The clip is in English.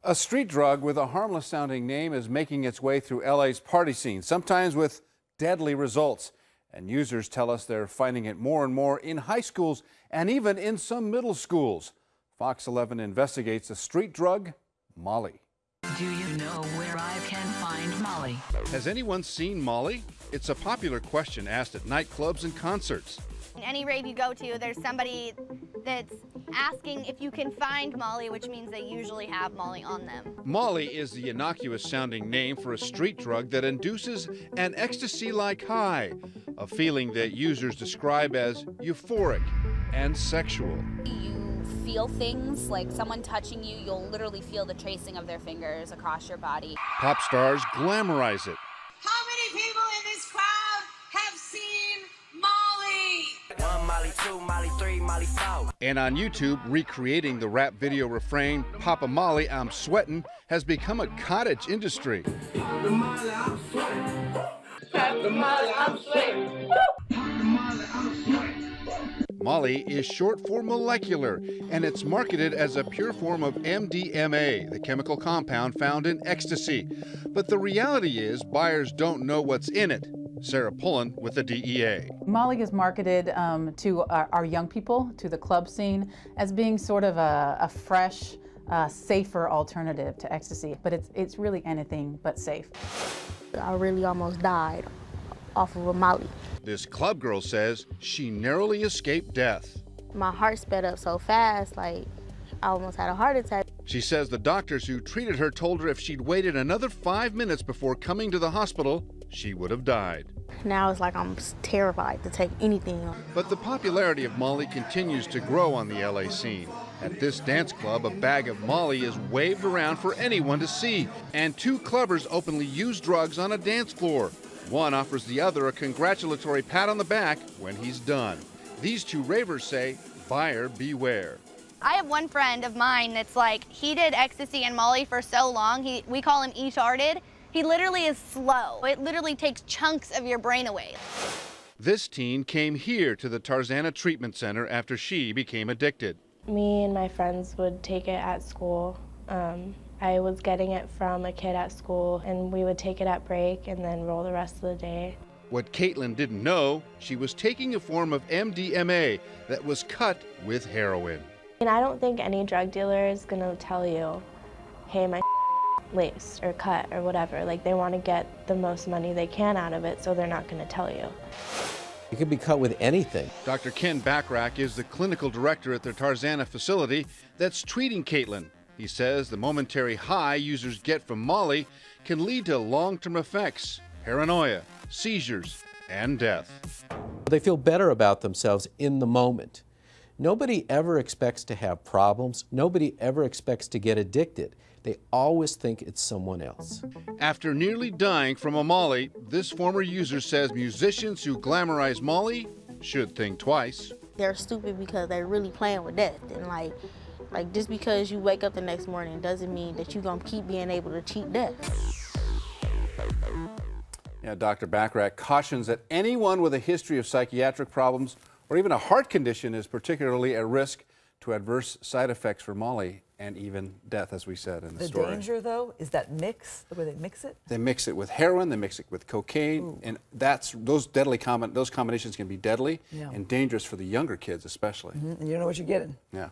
A street drug with a harmless sounding name is making its way through LA's party scene, sometimes with deadly results. And users tell us they're finding it more and more in high schools and even in some middle schools. Fox 11 investigates the street drug, Molly. Do you know where I can find Molly? Has anyone seen Molly? It's a popular question asked at nightclubs and concerts. Any rave you go to, there's somebody that's asking if you can find Molly, which means they usually have Molly on them. Molly is the innocuous sounding name for a street drug that induces an ecstasy-like high, a feeling that users describe as euphoric and sexual. You feel things like someone touching you, you'll literally feel the tracing of their fingers across your body. Pop stars glamorize it. How many people in this crowd have seen Molly? 1 Molly, 2 Molly, 3 Molly, 4. And on YouTube, recreating the rap video refrain, Papa Molly, I'm Sweatin', has become a cottage industry. Pop the Molly, I'm sweating. Pop the Molly, I'm sweating. Pop the Molly, I'm sweating. Molly is short for molecular, and it's marketed as a pure form of MDMA, the chemical compound found in ecstasy. But the reality is buyers don't know what's in it. Sarah Pullen with the DEA. Molly is marketed to our young people, to the club scene, as being sort of a fresh, safer alternative to ecstasy. But it's really anything but safe. I really almost died off of a Molly. This club girl says she narrowly escaped death. My heart sped up so fast, like I almost had a heart attack. She says the doctors who treated her told her if she'd waited another 5 minutes before coming to the hospital, she would have died. Now it's like I'm terrified to take anything. But the popularity of Molly continues to grow on the LA scene. At this dance club, a bag of Molly is waved around for anyone to see, and 2 clubbers openly use drugs on a dance floor. One offers the other a congratulatory pat on the back when he's done. These 2 ravers say, buyer beware. I have one friend of mine that's like, he did ecstasy and Molly for so long, we call him E-tarded. He literally is slow. It literally takes chunks of your brain away. This teen came here to the Tarzana Treatment Center after she became addicted. Me and my friends would take it at school. I was getting it from a kid at school, and we would take it at break and then roll the rest of the day. What Caitlin didn't know, she was taking a form of MDMA that was cut with heroin. And I don't think any drug dealer is gonna tell you, hey, my laced or cut or whatever. Like, they want to get the most money they can out of it, so they're not gonna tell you. It can be cut with anything. Dr. Ken Bachrach is the clinical director at the Tarzana facility that's treating Caitlin. He says the momentary high users get from Molly can lead to long-term effects, paranoia, seizures, and death. They feel better about themselves in the moment. Nobody ever expects to have problems. Nobody ever expects to get addicted. They always think it's someone else. After nearly dying from a Molly, this former user says musicians who glamorize Molly should think twice. They're stupid because they're really playing with death. And like just because you wake up the next morning doesn't mean that you're gonna keep being able to cheat death. Yeah, Dr. Bachrach cautions that anyone with a history of psychiatric problems or even a heart condition is particularly at risk to adverse side effects for Molly and even death, as we said in the story. The danger, though, is that mix, where they mix it? They mix it with heroin, they mix it with cocaine, and those combinations can be deadly and dangerous for the younger kids especially. And you don't know what you're getting. Yeah.